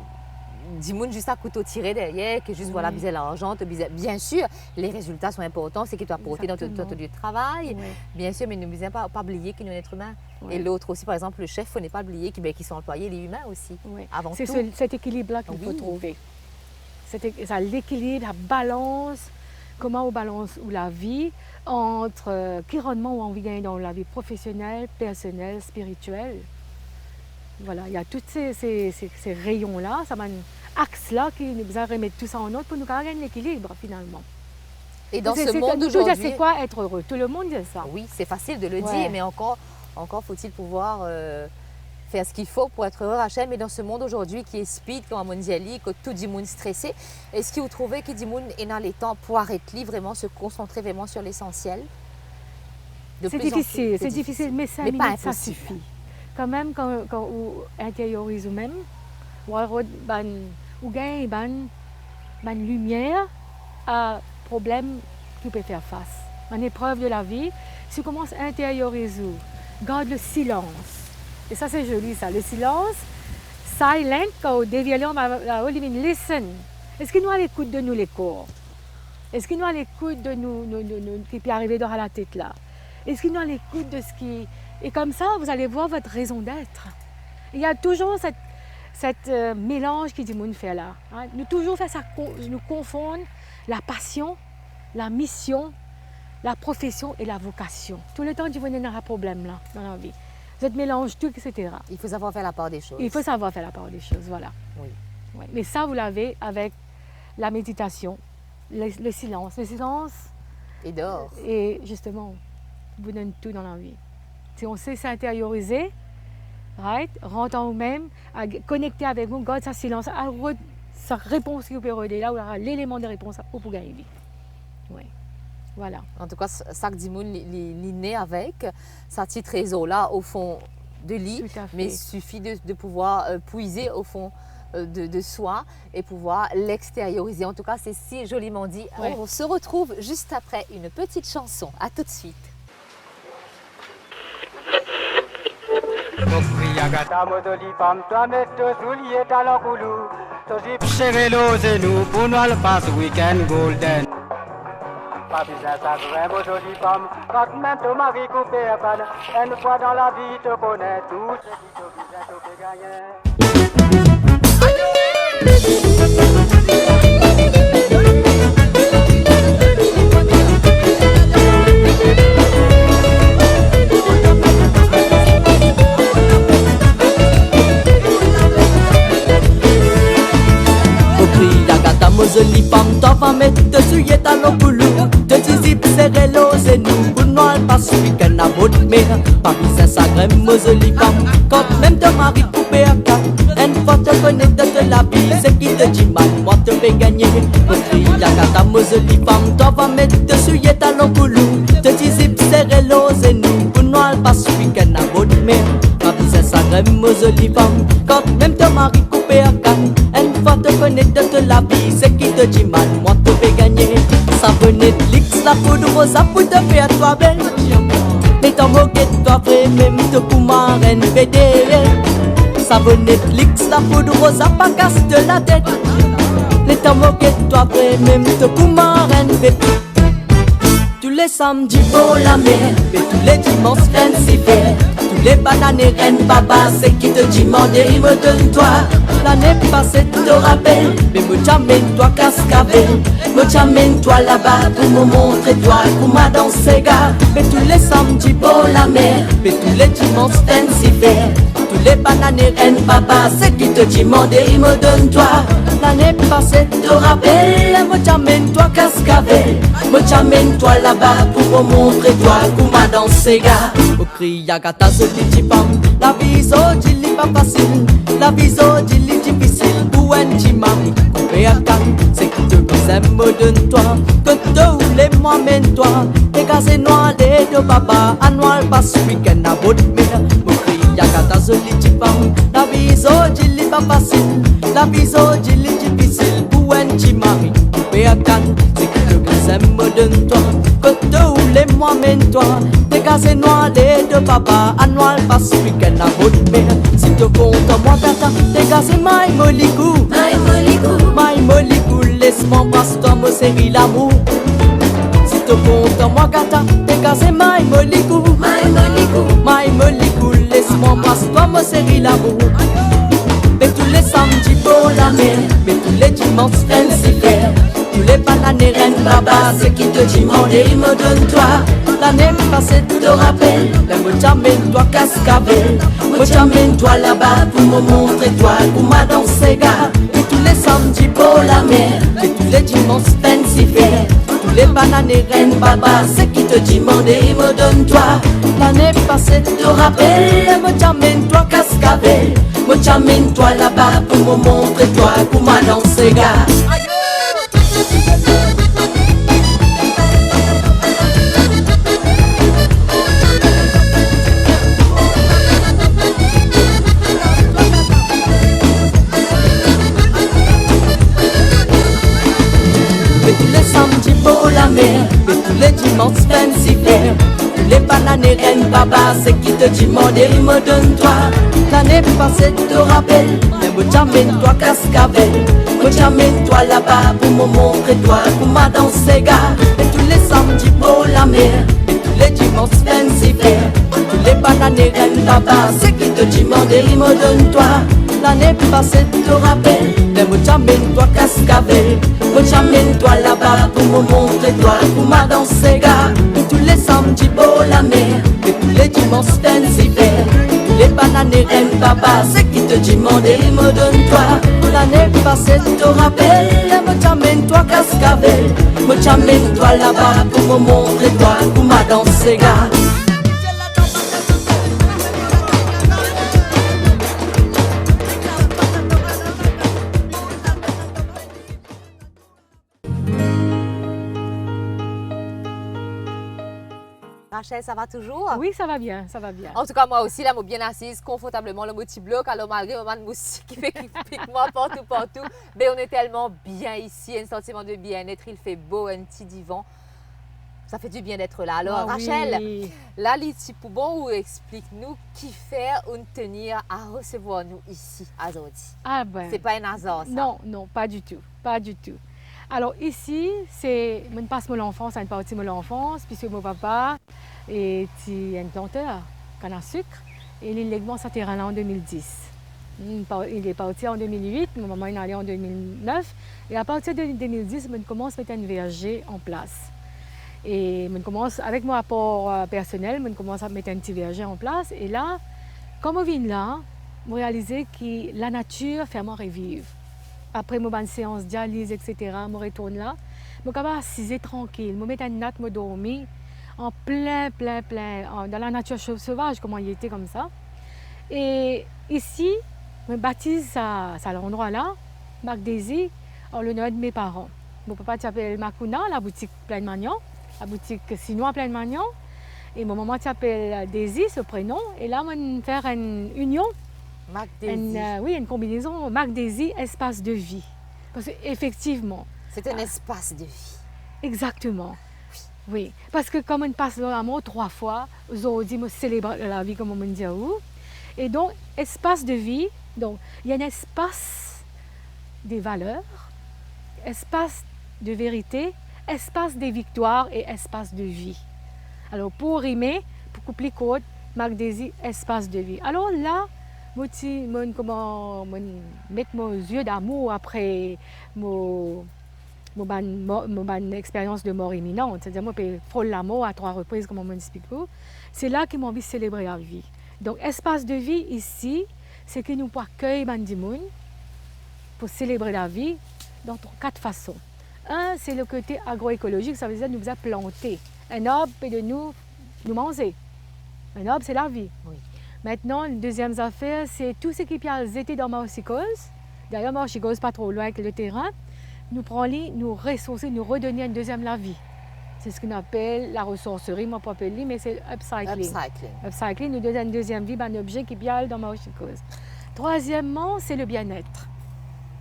dis-moi juste à couteau tiré derrière, que juste voilà, biser l'argent, bien sûr, les résultats sont importants, c'est qu'ils doivent apporter dans ton lieu de travail, Oui. bien sûr, mais ne nous pas oublier qu'ils sont êtres humains. Oui. Et l'autre aussi, par exemple, le chef, il ne faut pas oublier qu'ils sont employés, les humains aussi, Oui. avant C'est tout. cet équilibre-là qu'il faut Oui. trouver. C'est l'équilibre, la balance, comment on balance la vie entre quel rendement on a envie de gagner dans la vie professionnelle, personnelle, spirituelle. Voilà, il y a tous ces rayons-là, ça axe-là qui nous a remettre tout ça en ordre pour nous gagner l'équilibre finalement. Et dans C'est- ce c'est- monde nous, d'aujourd'hui, c'est quoi être heureux? Tout le monde dit ça. oui, c'est facile de le Ouais. dire, mais encore faut-il pouvoir faire ce qu'il faut pour être heureux, Rachel. Mais dans ce monde aujourd'hui qui est speed, comme on dit, que tout le monde stressé, est-ce que vous trouvez que tout le monde est dans les temps pour arrêter vraiment, se concentrer vraiment sur l'essentiel? De C'est plus en plus, difficile, c'est difficile, mais 5 Mais pas minutes, ça impossible. suffit. Quand même, quand on intériorise nous-mêmes, on gagne une lumière à problème qui peut faire face. En épreuve de la vie, si on commence à intérioriser, garde le silence. Et ça, c'est joli, ça. Le silence, silent, quand on dévient, on va listen. Est-ce qu'il nous à l'écoute de nous, les corps? Est-ce qu'il nous à l'écoute de nous qui peut arriver dans la tête là? Est-ce qu'il nous à l'écoute de ce qui... Et comme ça, vous allez voir votre raison d'être. Il y a toujours cette mélange qui dit nous fait là. Hein. Nous toujours faire ça, nous confondre la passion, la mission, la profession et la vocation. Tout le temps, tu vois, il y a un problème là dans la vie. Vous mélange tout, etc. Il faut savoir faire la part des choses. Il faut savoir faire la part des choses, voilà. Oui. Ouais. Mais ça, vous l'avez avec la méditation, le silence. Le silence, Et dehors. et justement, vous donne tout dans la vie. Si on sait s'intérioriser, right, rentre en nous-mêmes, à connecter avec vous, garde sa silence, sa réponse qui vous peut aider là, où il y aura l'élément de réponse pour gagner vie. Oui, voilà. En tout cas, ça que Dimoun est né avec, sa petite réseau là au fond de lit, Tout à fait. mais il suffit de pouvoir puiser au fond de soi et pouvoir l'extérioriser. En tout cas, c'est si joliment dit. Ouais. On se retrouve juste après une petite chanson. À tout de suite. Ta mozoli femme, toi mets tes souliers talons coulou. Ton jeep serré et nous pour nous le passe week-end golden. Pas besoin ça vrai mozoli femme, quand même ton mari coupé à panne. Une fois dans la vie te connais tout ce qui te besoin te fait gagner. Yagata mozoli femme, toi va mettre dessus yet à l'opoulou. Te zip serré l'os et nous, pour nous al passe week-end à votre mère. Paris Saint-Sagrem, mozoli femme, quand même ton mari coupé à quatre. Une fois te connaît de la vie, c'est qui te dit mal, moi te fais gagner. Yagata mozoli femme, toi va mettre dessus yet à l'opoulou. Te zip serré l'os et nous, pour nous al passe week-end à votre mère. Paris Saint-Sagrem, mozoli femme, quand même ton mari coupé à quatre. Une fois te connaît de la vie, c'est qui te dit mal, moi te fais gagner. Ça venait de l'X, la poudre rosa pour te faire toi belle. Mais t'en moquette toi vrai, même te pour ma reine védère. Ça venait de l'X, la poudre rosa pas casse de la tête. Mais t'en moquette toi vrai, même te pour ma reine védère. Tous les samedis pour la mer, et tous les dimanches reine s'y fait. Tous les bananes et reine baba, c'est qui te dit mandé, me donne-toi. L'année passée te rappelle, mais me t'amène-toi cascabel. Me t'amène-toi là-bas pour me montrer toi, pour ma danser gars. Mais tous les samedis pour la mer, mais tous les dimanches reine s'y fait. Tous les bananes et reine baba, c'est qui te dit mandé, me donne-toi. L'année passée te rappelle, me t'amène-toi cascabel. Me t'amène-toi là-bas pour me montrer toi, pour ma danser gars. Au cri yagata se dit pam, la vie so dit pas facile. La vie so dit difficile pour un petit mari coupé à canne. C'est qui te besoin aime, me donne-toi. Que te voulais, moi, mène-toi. T'es casé noir, les deux papa. Annual passe week-end à bout de mer. Mon cri, y'a zoli tipam. La vie, zoli, pas facile. La vie, zoli, difficile. Pour un petit mari, coupé à canne. C'est que le aime, me donne-toi. Que te voulais, moi, mène-toi. T'es casé noir, les deux papa. Annual passe week-end à bout de mer. Si te compte, moi, tata. T'es casé, my molicou. My molicou, laisse-moi passer, me série l'amour. Si te compte, moi, gata. T'es casé, my molicou. My molicou, laisse-moi passer, me série l'amour. Mais tous les samedis pour la mer, mais tous les dimanches, fancy fair. Tous les bananes et reines, baba, c'est qui te dit, mon il me donne toi. L'année passée, tu te rappelles, mais moi j'amène-toi cascabelle. Moi j'amène-toi là-bas pour me montrer toi, pour ma danser gars. Et tous les samedis pour la mer, et tous les dimanches, fancy fair. Tous les bananes et reines, baba, c'est qui te dit, mon il me donne toi. L'année passée, tu te rappelles, moi j'amène-toi cascabelle. Moi j'amène-toi là-bas pour me montrer toi, pour ma danser gars. Mais tous les dimanches, fancy fair. Tous les bananes et reines, baba, c'est qui te dit, mon il me donne toi. L'année passée, tu te rappelles, mais moi j'amène-toi cascabelle. Moi j'amène-toi là-bas pour me montrer toi, pour ma danser gars. Et tous les samedis pour la mer, et tous les dimanches, fancy fair. Tous les bananes et reines, baba, c'est qui te dit, mon il me donne toi. L'année passée, tu te rappelles, mais moi j'amène-toi cascabelle. Moi j'amène-toi là-bas pour me montrer toi, pour ma danser gars. Et tous les samedis pour la mer, et tous les dimanches fancy fair. Tous les bananes et reines, baba, c'est qui te dit, mon il me donne toi. L'année passée, tu te rappelles, moi j'amène-toi cascabelle. Moi j'amène-toi là-bas pour me montrer toi, pour ma danser gars. Rachel, ça va toujours? Oui, ça va bien, ça va bien. En tout cas, moi aussi, là, je suis bien assise, confortablement, le petit bloc, alors malgré le moment de musique qui fait qu'il pique moi partout. Mais on est tellement bien ici, un sentiment de bien-être, il fait beau, un petit divan. Ça fait du bien d'être là. Alors, Rachel, oui. là, l'ici pour bon, ou explique-nous qui fait une tenir à recevoir nous ici, à Zodi. Ah ben. C'est pas un hasard, ça? Non, non, pas du tout, pas du tout. Alors ici, c'est, je passe mon enfance, une partie de mon enfance, puisque mon papa est un planteur, canne à sucre, et il lègue ce terrain-là en 2010. Il est parti en 2008, ma maman est allée en 2009, et à partir de 2010, je commence à mettre un verger en place. Et je commence, avec mon apport personnel, je commence à mettre un petit verger en place, et là, quand je viens là, je réalise que la nature fait moi revivre. Après mon séance de dialyse, etc., je retourne là. Je suis assise tranquille. Je mets une natte, je dormir en plein, dans la nature sauvage, comment il était comme ça. Et ici, je baptise ça l'endroit là, Marc Daisy, en l'honneur de mes parents. Mon papa s'appelle Makuna, la boutique Plein Magnan, la boutique Sinois Plein Magnan. Et mon maman s'appelle Daisy, ce prénom. Et là, on va faire une union. Marc Daisy. Oui, une combinaison Marc Daisy, espace de vie. Parce qu'effectivement... C'est un espace de vie. Exactement. Oui. Parce que comme on passe dans l'amour 3 fois, aujourd'hui, on célèbre la vie, comme on dit. Et donc, espace de vie, donc, il y a un espace des valeurs, espace de vérité, espace des victoires et espace de vie. Alors, pour rimer, pour coupler code, Marc Daisy, espace de vie. Alors là, je mettre mes yeux d'amour après mon expérience de mort imminente. C'est-à-dire, je peux frôler la mort à 3 reprises, comme on explique. C'est là que j'ai envie de célébrer la vie. Donc, espace de vie ici, c'est que nous pouvons accueillir les gens pour célébrer la vie dans 4 façons. Un, c'est le côté agroécologique, ça veut dire que nous avons planté. Un arbre peut de nous manger. Un arbre, c'est la vie. Oui. Maintenant, la deuxième affaire, c'est tout ce qui peut été dans ma psychose. D'ailleurs, ma psychose pas trop loin avec le terrain. nous prendre, nous ressourcer, nous redonner une deuxième la vie. C'est ce qu'on appelle la ressourcerie, moi pas appeler, mais c'est upcycling. Upcycling nous donne une deuxième vie, un objet qui est bien dans ma cause. Troisièmement, c'est le bien-être.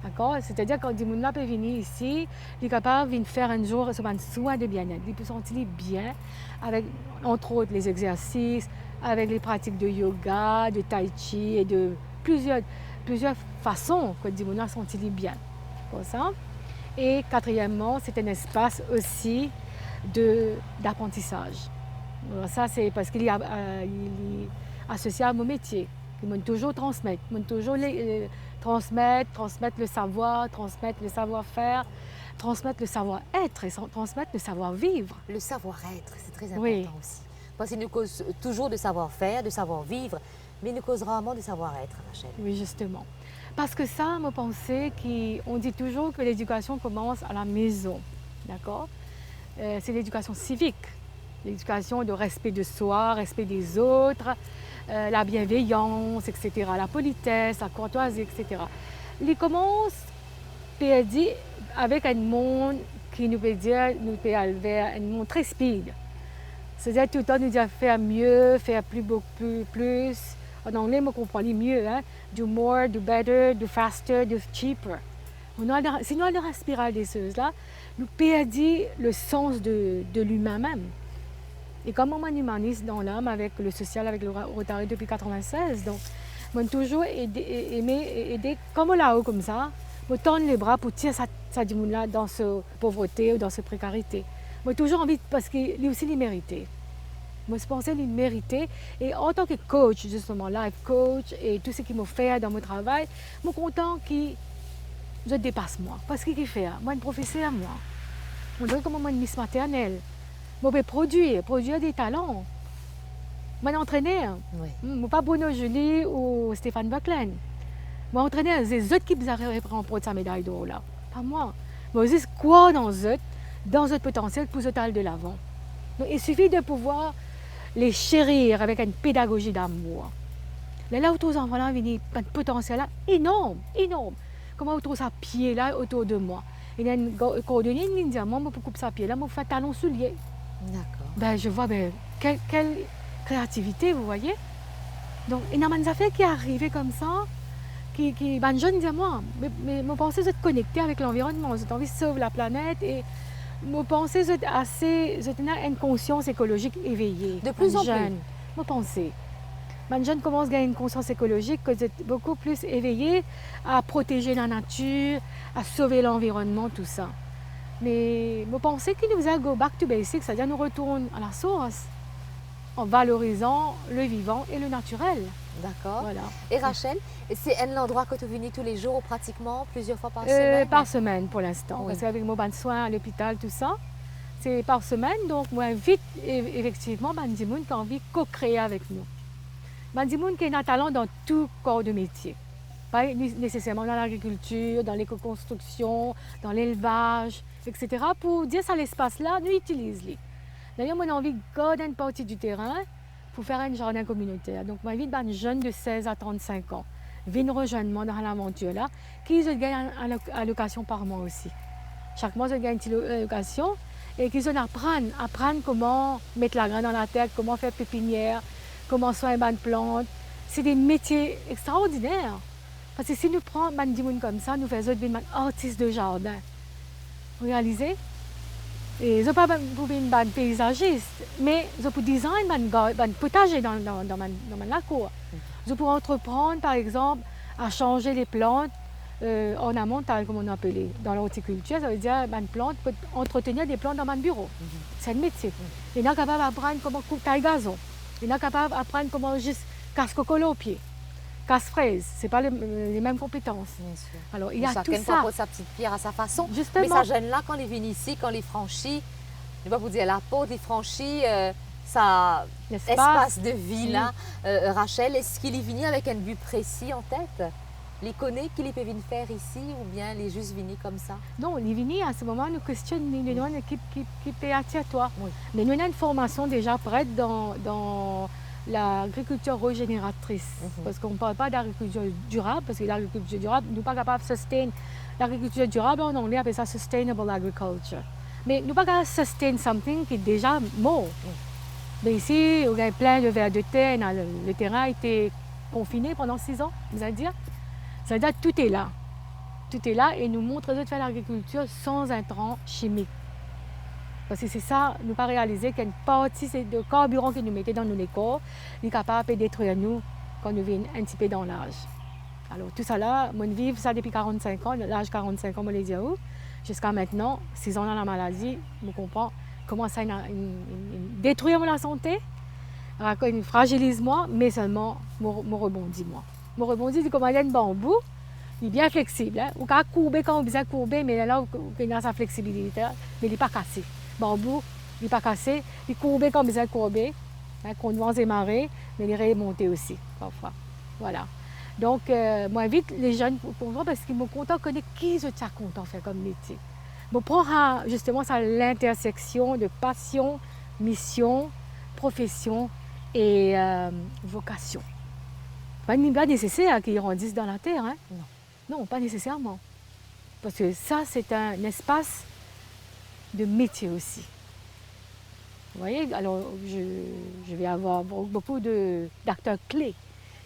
D'accord? C'est-à-dire quand des gens peuvent venir ici, ils sont capables de faire un jour un soin de bien-être. Ils peuvent se sentir bien avec, entre autres, les exercices, avec les pratiques de yoga, de tai chi et de plusieurs façons que des gens se sentent bien. Comme ça. Et quatrièmement, c'est un espace aussi d'apprentissage. Ça, c'est parce qu'il est associé à mon métier. Ils m'ont toujours transmettre. Ils m'ont toujours transmettre le savoir, transmettre le savoir-faire, transmettre le savoir-être et transmettre le savoir-vivre. Le savoir-être, c'est très important Oui. aussi. Parce qu'il nous cause toujours de savoir-faire, de savoir-vivre, mais il nous cause rarement de savoir-être, Rachel. Oui, justement. Parce que ça, me pensais qu'on dit toujours que l'éducation commence à la maison. D'accord? C'est l'éducation civique, l'éducation de respect de soi, respect des autres, la bienveillance, etc., la politesse, la courtoisie, etc. Il commence avec un monde qui nous peut dire, nous peut aller vers un monde très speed. C'est-à-dire tout le temps nous dire faire mieux, faire plus. En anglais, on comprend mieux, hein? Do more, do better, do faster, do cheaper. Si nous allons respirer des choses-là, nous perdons le sens de l'humain même. Et comme on humanise dans l'âme avec le social, avec le Rotary depuis 1996, donc on a toujours aimé comme là-haut comme ça, on tendre les bras pour tirer ça du monde là dans cette pauvreté ou dans cette précarité. Moi toujours envie parce qu'il aussi les mériter. Moi je pensais les mériter et en tant que coach justement, life coach et tout ce qu'il m'a fait dans mon travail, je suis content qu'il je dépasse moi. Parce qu'il fait, moi une professeure moi. On dirait comme moi une miss maternelle. Je peux produire des talents. Je suis entraîneur. Oui. Je ne suis pas Bruno Julie ou Stéphane Baclen. Je suis entraîneur. C'est eux qui arrivent à prendre sa médaille d'or là. Pas moi. Mais je quoi dans eux potentiel pour se aller de l'avant. Donc, il suffit de pouvoir les chérir avec une pédagogie d'amour. Là, autour des enfants, là, il y a un potentiel là, énorme. Comment autour de sa pied là, autour de moi. Il y a une coordonnée, il me dit, moi, je peux couper sa pied là, je fais talon soulier. D'accord. Ben, je vois, quelle créativité, vous voyez. Donc, il y a des affaires qui arrivent comme ça, qui ben, jeune dit moi, mais je pensais être connecté avec l'environnement, j'ai envie de sauver la planète et je pensais être une conscience écologique éveillée. De plus en plus. Je pensais. Les jeunes commencent à gagner une conscience écologique, que vous beaucoup plus éveillés à protéger la nature, à sauver l'environnement, tout ça. Mais je pensais qu'il nous a go back to basics, c'est-à-dire nous retourne à la source en valorisant le vivant et le naturel. D'accord. Voilà. Et Rachel, c'est un endroit que tu venais tous les jours ou pratiquement plusieurs fois par semaine? Par semaine pour l'instant, Oui. parce qu'avec mon ban de soins à l'hôpital, tout ça, c'est par semaine. Donc, moi, invite effectivement Bandimoun qui a envie de co-créer avec nous. Bandimoun qui a un talent dans tout corps de métier. Pas nécessairement dans l'agriculture, dans l'éco-construction, dans l'élevage, etc. Pour dire ça, l'espace-là, nous utilisons-les. D'ailleurs, moi, j'ai envie de garder une partie du terrain pour faire un jardin communautaire. Donc, moi, j'invite des jeunes de 16 à 35 ans. Viennent rejoindre moi dans l'aventure-là, qui se gagnent à location par mois aussi. Chaque mois, ils gagnent une petite location et qu'ils apprennent comment mettre la graine dans la terre, comment faire pépinière, comment soigner une plante. C'est des métiers extraordinaires. Parce que si nous prenons des gens comme ça, nous faisons des artistes de jardin. Vous réalisez? Et je ne peux pas être un paysagiste, mais je peux designer un potager dans ma cour. Je peux entreprendre, par exemple, à changer les plantes ornementales, comme on appelle. Dans l'horticulture, ça veut dire une plante peut entretenir des plantes dans mon bureau. C'est un métier. Il est capable d'apprendre comment couper gazon. Il est capable d'apprendre comment juste casser coco au pied. Casse-fraise, ce n'est pas les mêmes compétences. Bien sûr. Alors, il y a tout chacun ça. peut sa petite pierre à sa façon. Justement. Mais ça gêne-là, quand ils viennent ici, quand ils franchissent, je ne vais pas vous dire la porte, ils franchissent ça espace de vie là. Rachel, est-ce qu'il est venu avec un but précis en tête? Les connaît qu'il peut venir faire ici ou bien les juste venir comme ça? Non, les venus à ce moment nous questionnent, nous avons une équipe qui peut attirer toi. Oui. Mais nous avons une formation déjà prête dans l'agriculture régénératrice. Parce qu'on ne parle pas d'agriculture durable, parce que l'agriculture durable, nous ne sommes pas capables de soutenir l'agriculture durable en anglais appelle ça sustainable agriculture. Mais nous ne pouvons pas sustain something qui est déjà mort. Mais ici, il y a plein de vers de terre, le terrain a été confiné pendant 6 ans, vous allez dire. Ça veut dire que tout est là. Tout est là et nous montre de faire l'agriculture sans intrants chimiques. Parce que c'est ça, nous pas réaliser qu'une partie de carburant que nous mettons dans nos corps est capable de détruire nous quand nous venons un petit peu dans l'âge. Alors tout ça là, moi je vis ça depuis 45 ans, l'âge 45 ans, je l'ai dit jusqu'à maintenant, 6 ans dans la maladie, je comprends comment ça détruit la santé, il fragilise moi, mais seulement je rebondis moi. Je rebondis comme un bambou, il est bien flexible. Hein? On peut courber quand on a besoin de courber, mais là, il a sa flexibilité, mais il n'est pas cassé. Le bambou, il n'est pas cassé, il est courbé quand on a besoin de courber, hein, qu'on doit se marrer, mais il est remonté aussi, parfois. Voilà. Donc, moi, j'invite les jeunes pour voir parce qu'ils sont contents de connaître qui je suis content de faire comme métier. Bon, prendre justement ça l'intersection de passion, mission, profession et vocation. Pas nécessaire qu'ils grandissent dans la terre, hein? Non, pas nécessairement. Parce que ça, c'est un espace de métier aussi. Vous voyez, alors je vais avoir beaucoup d'acteurs clés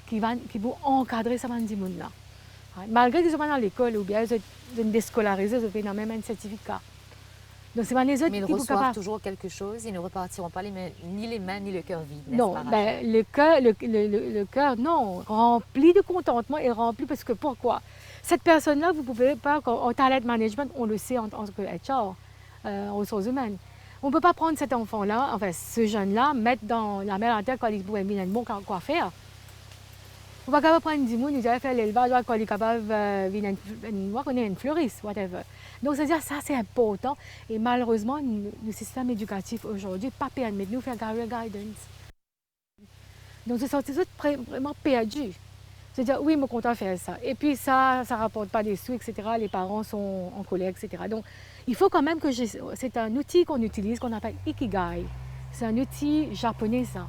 qui vont encadrer ce monde-là. Malgré qu'ils sont pas dans l'école ou bien ils sont déscolarisés, ils ont même un certificat. Donc c'est pas les autres mais ils qui reçoivent toujours quelque chose, ils ne repartiront pas ni les mains ni le cœur vide. Non, ben, le cœur, non, rempli de contentement et rempli parce que pourquoi? Cette personne-là, vous ne pouvez pas, en talent management, on le sait en tant que HR, en ressources humaines. On ne peut pas prendre cet enfant-là, enfin ce jeune-là, mettre dans la mer à terre quand il pourrait bien bon quoi faire. On ne peut pas prendre du monde, il doit faire l'élevage quand il est capable de connaître une fleuriste, whatever. Donc c'est-à-dire ça c'est important et malheureusement le système éducatif aujourd'hui pas permet de nous faire career guidance. Donc c'est sorti vraiment perdu. C'est-à-dire oui, je suis content de faire ça. Et puis ça ne rapporte pas des sous, etc. Les parents sont en colère, etc. Donc il faut quand même que c'est un outil qu'on utilise qu'on appelle Ikigai. C'est un outil japonais ça.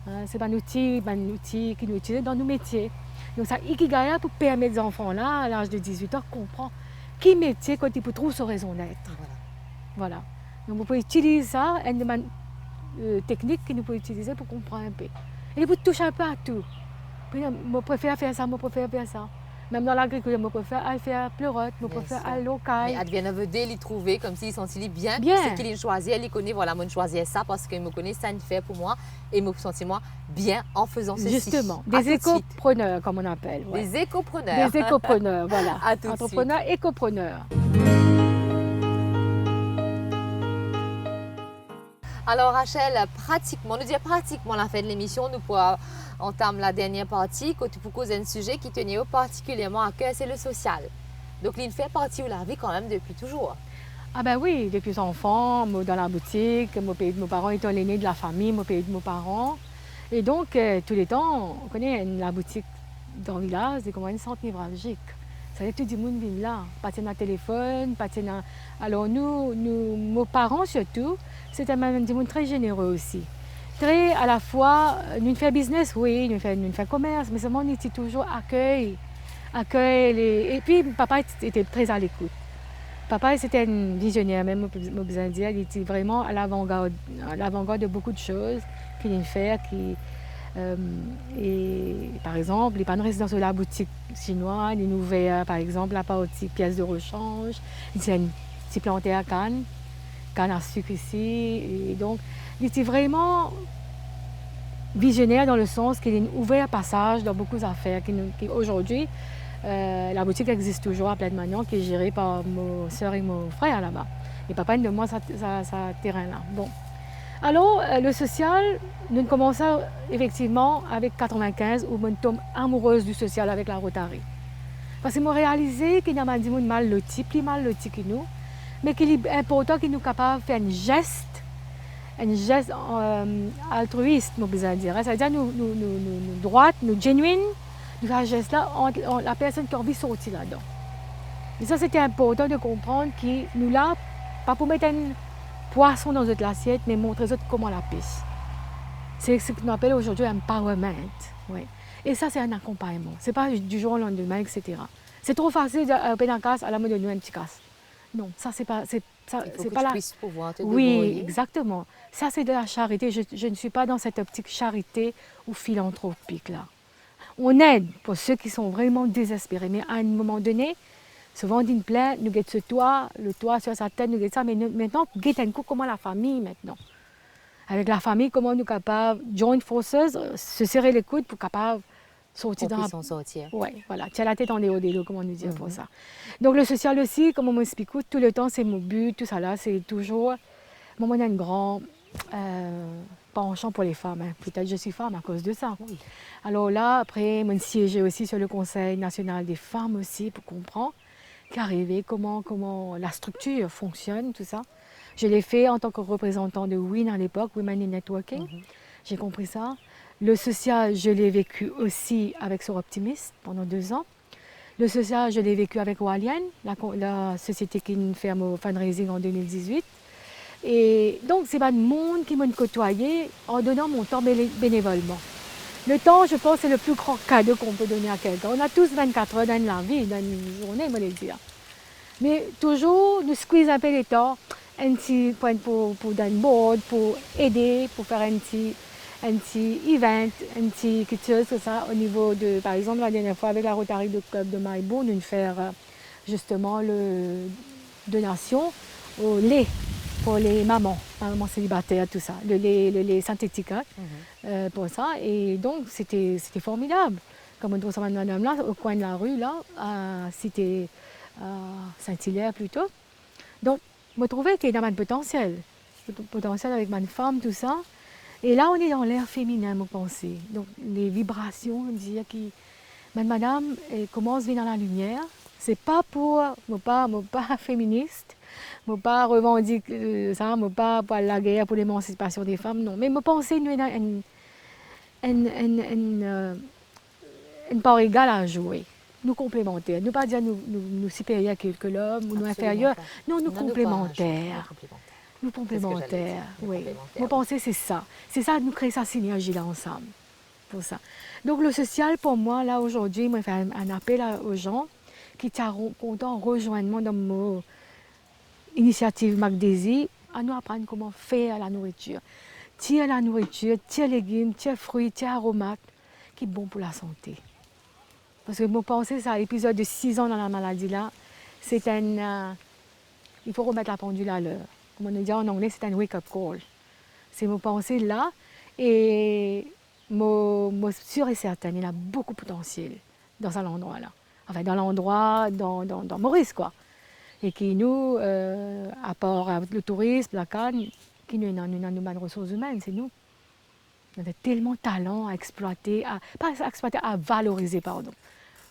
Hein, c'est un outil qui nous utilise dans nos métiers. Donc ça Ikigai pour permettre aux enfants là à l'âge de 18 ans comprendre quel métier quand ils trouvent sa raison d'être. Voilà. Donc vous pouvez utiliser ça, une technique que nous pouvons utiliser pour comprendre un peu. Et vous touchez un peu à tout. Je préfère faire ça, je préfère faire ça. Même dans l'agriculture, je préfère faire pleurote, je préfère aller local. Mais advienne vedette, les trouver comme s'ils sont bien. Ce qu'ils choisissent, elle les connaît, voilà, moi je choisis ça parce qu'ils me connaissent, ça ne fait pour moi et me sentir moi bien en faisant ceci. Justement, des écopreneurs comme on appelle. Ouais. Des écopreneurs. Des écopreneurs, voilà. Entrepreneurs, écopreneurs. Alors Rachel, pratiquement la fin de l'émission, nous pourrons entamer la dernière partie quand tu proposes un sujet qui tenait particulièrement à cœur, c'est le social. Donc il fait partie de la vie quand même depuis toujours. Ah ben oui, depuis enfant, dans la boutique, mes parents étant l'aîné de la famille, mon pays de mes parents. Et donc tous les temps, on connaît la boutique dans le village, c'est comme un centre névralgique. Ça veut dire que tout le monde vient là, pas de téléphone, pas de... Alors nous, nos parents surtout, c'était même des gens très généreux aussi. Très à la fois, nous faisons business, oui, nous faisons commerce, mais seulement nous étions toujours accueil. Et puis papa était très à l'écoute. Papa c'était un visionnaire, même, je besoin dire, il était vraiment à l'avant-garde de beaucoup de choses qu'il fait, et par exemple, il pas de résidence de la boutique chinoise, il nous ouvert par exemple la partie pièces de rechange, il s'est planté à Cannes à sucre ici, et donc il était vraiment visionnaire dans le sens qu'il a ouvert un passage dans beaucoup d'affaires. Aujourd'hui, la boutique existe toujours à Plaine-Magnan, qui est gérée par ma soeur et mon frère là-bas. Et papa de moi, ça terrain là. Bon. Alors, le social, nous commençons effectivement avec 95, où je tombe amoureuse du social avec la Rotary. Parce que je réalisé qu'il y a des gens mal lotis, plus mal lotis que nous, mais qu'il est important qu'ils nous capables de faire un geste altruiste, je besoin dire. C'est-à-dire, nous droites, nous genuines, nous faisons un geste là entre la personne qui a envie de sortir là-dedans. Et ça, c'était important de comprendre que nous là, pas pour mettre un poisson dans notre assiette, mais montrer aux autres comment la pêche. C'est ce qu'on appelle aujourd'hui un empowerment. Ouais. Et ça, c'est un accompagnement. Ce n'est pas du jour au lendemain, etc. C'est trop facile de la casse à la mode de nous un petit casse. Non, ça c'est pas, ça, Il faut c'est que pas tu la. puisses pouvoir te Oui, débrouiller. exactement. Ça c'est de la charité. Je ne suis pas dans cette optique charité ou philanthropique là. On aide pour ceux qui sont vraiment désespérés, mais à un moment donné, souvent on dit une plaie, nous guette ce toit, le toit sur sa tête, nous guette ça, mais maintenant, guette un coup comment la famille maintenant. Avec la famille, comment nous capables, join forces, se serrer les coudes pour capable sortir Qu'on dans la... puisse en sortir. Oui, voilà, tu as la tête en haut des lots, comment nous dire pour ça. Donc le social aussi, comme on m'explique, tout le temps, c'est mon but, tout ça là, c'est toujours... Moi, on a un grand penchant pour les femmes. Hein. Peut-être que je suis femme à cause de ça. Oui. Alors là, après, moi, siégé aussi sur le Conseil national des femmes aussi, pour comprendre qu'arriver, comment la structure fonctionne, tout ça. Je l'ai fait en tant que représentant de WIN à l'époque, Women in Networking. J'ai compris ça. Le social, je l'ai vécu aussi avec Sœurs Optimistes pendant 2 ans. Le social, je l'ai vécu avec Walian, la société qui nous fait au fundraising en 2018. Et donc, c'est pas le monde qui m'a côtoyé en donnant mon temps bénévolement. Le temps, je pense, c'est le plus grand cadeau qu'on peut donner à quelqu'un. On a tous 24 heures dans la vie, dans une journée, moi, les dire. Mais toujours, nous squeeze un peu les temps, un petit point pour donner board, pour aider, pour faire un petit event, un petit quelque chose comme ça, au niveau de, par exemple, la dernière fois avec la Rotary de Club de Maïbo, nous faire justement le donation au lait pour les mamans célibataires, tout ça, le lait synthétique pour ça. Et donc, c'était formidable. Comme on trouve ça, madame là, au coin de la rue, là, à Cité Saint-Hilaire plutôt. Donc, je me trouvais qu'il y avait un potentiel avec ma femme, tout ça. Et là, on est dans l'air féminin, je pense. Donc, les vibrations, dire qui, madame, elle commence à venir dans la lumière. C'est pas pour, je pas féministe, je pas revendique ça, je pas pour la guerre, pour l'émancipation des femmes, non. Mais je pense que nous avons une part égale à jouer. Nous complémentaires. Nous ne pas dire nous supérieurs que l'homme ou nous inférieurs. Non, nous complémentaires. Nous complémentaires, oui. Moi, penser c'est ça. C'est ça, nous créer sa synergie là ensemble. Pour ça. Donc le social, pour moi, là aujourd'hui, moi, je fais un appel aux gens qui sont contents de rejoindre dans mon initiative MacDaisy à nous apprendre comment faire la nourriture. Tirer la nourriture, tirer légumes, tirer fruits, tirer aromates, qui est bon pour la santé. Parce que moi, penser ça, l'épisode de 6 ans dans la maladie là, c'est un... il faut remettre la pendule à l'heure. Comme on dit en anglais, c'est un wake-up call. C'est mon pensée là. Et moi, sûre et certaine, il y a beaucoup de potentiel dans cet endroit-là. Enfin, dans l'endroit, dans Maurice, quoi. Et qui nous, à part le tourisme, la canne, qui nous avons ressources humaines, c'est nous. On a tellement de talent à exploiter, pas à exploiter, à valoriser, pardon.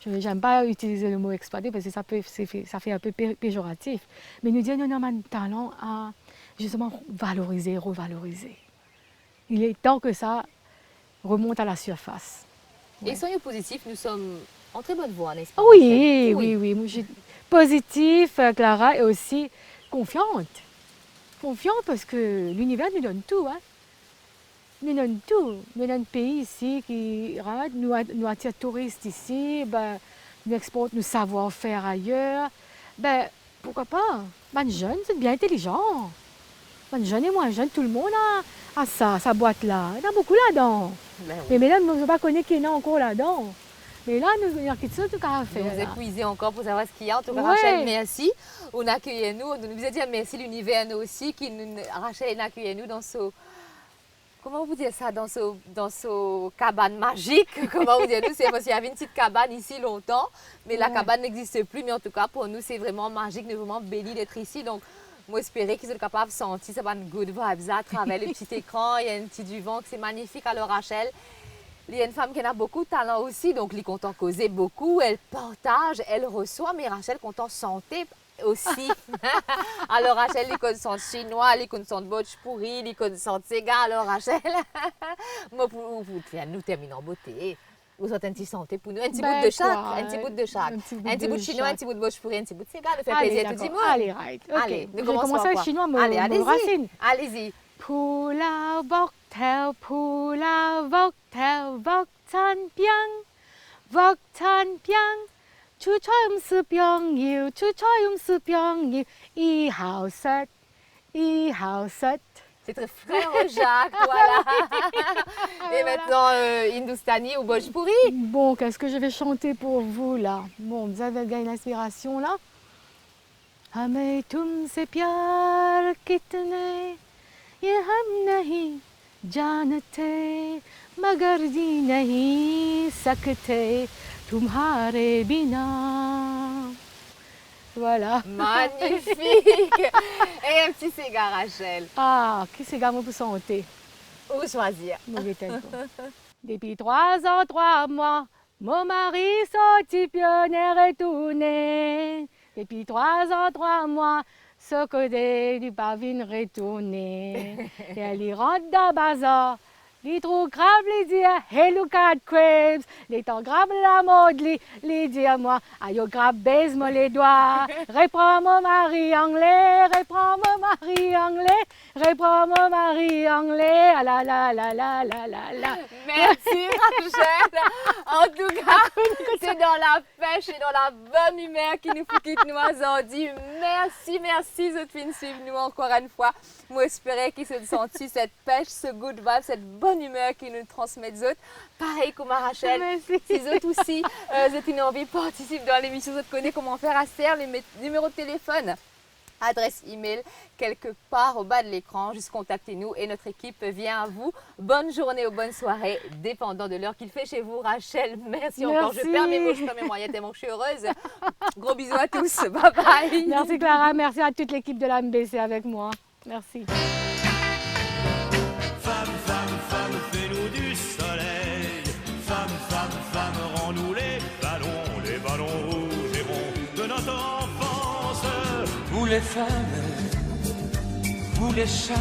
Je n'aime pas utiliser le mot exploiter parce que ça fait un peu péjoratif. Mais nous disons, nous avons un talent à justement valoriser, revaloriser. Il est temps que ça remonte à la surface. Et soyons positifs, nous sommes en très bonne voie, n'est-ce pas? Oui. Moi, je suis positive, Clara, et aussi confiante. Confiante parce que l'univers nous donne tout. Hein. Nous donne tout. Nous donne un pays ici qui nous attire touristes ici, nous exporte nos savoir-faire ailleurs. Pourquoi pas? Les jeunes, c'est bien intelligent. Les jeunes et moins jeunes, tout le monde a ça, sa boîte-là. Il y en a beaucoup là-dedans. Mais mesdames, nous ne pas connaître qu'il y en a encore là-dedans. Mais là, nous avons quelque chose à faire. Nous épuiser encore pour savoir ce qu'il y a. En tout cas, Rachel, merci. On accueille nous. On nous a dit merci l'univers nous aussi. Rachel accueille nous dans ce... Comment vous dire ça? Dans ce cabane magique. Comment vous dire nous? C'est parce qu'il y avait une petite cabane ici longtemps. Mais la cabane n'existe plus. Mais en tout cas, pour nous, c'est vraiment magique. Nous sommes vraiment bénis d'être ici. Donc, moi, espérer qu'ils soient capables de sentir ça, une good vibes à travers le petit écran. Il y a un petit du vent, c'est magnifique. Alors, Rachel, il y a une femme qui a beaucoup de talent aussi, donc elle est contente de causer beaucoup, elle partage, elle reçoit, mais Rachel est contente de santé aussi. Alors Rachel, elle est contente chinois, elle est contente de botch pourri, elle est contente de Sega. Alors Rachel, moi, pour nous terminer en beauté. Vous souhaitez un petit santé pour nous, un petit bout de chaque, un petit bout de chaque. Un petit bout de chinois, un petit bout de botch pourri, un petit bout de Sega, nous fait plaisir tout le monde. Allez, right. Okay. Allez, nous commençons avec le chinois, allez, racine. Allez-y. Pula vok theo, vok tan piang, 추처음 스병유 추처음 스병유 이하우섯 이하우섯. C'est très frère Jacques, voilà. Et maintenant, Hindustani ou Bhojpuri. Bon, qu'est-ce que je vais chanter pour vous là? Bon, vous avez gagné l'inspiration là? हमें तुमसे प्यार कितने ये हम नहीं जानते मगर जी नहीं सकते तुम्हारे बिना. Voilà. Magnifique. Et un petit cigare, Rachel. Ah, qui c'est gamin pour chanter? Où choisir? Mauvais tempo. Depuis 3 ans, 3 mois, mon mari sorti pionnier retourné. Depuis 3 ans, 3 mois, ce côté du pavine retourné. Et elle y rentre dans le bazar. Les trouve grave, les dire, hey, look at crabs. Les temps grave la mode, les dire, moi, aïe, grave, baise-moi les doigts. Reprends mon mari anglais, reprends mon mari anglais, reprends mon mari anglais. Ah la la la la la la la. Merci, Rachel. En tout cas, c'est dans la pêche et dans la bonne humeur qui nous quitte nous aujourd'hui. Merci, merci, Zotfine, suivez-nous encore une fois. Moi, j'espère qu'ils se sentent cette pêche, ce good vibe, cette bonne humeur qui nous transmet Zot. Pareil comme à Rachel. Merci. Si Zot aussi, Zot une envie, participe dans l'émission, Zot connaît comment faire à serre, les numéros de téléphone. Adresse email quelque part au bas de l'écran, juste contactez-nous et notre équipe vient à vous. Bonne journée ou bonne soirée, dépendant de l'heure qu'il fait chez vous. Rachel, merci encore. Je perds mes mots, je perds mes moyens tellement je suis heureuse. Gros bisous à tous, bye bye. Merci Clara, merci à toute l'équipe de la MBC avec moi. Merci. Femme, femme, femme, fais-nous du soleil. Femme, femme, femme, rends-nous les ballons rouges et ronds de notre enfance. Vous les femmes, vous les charmes.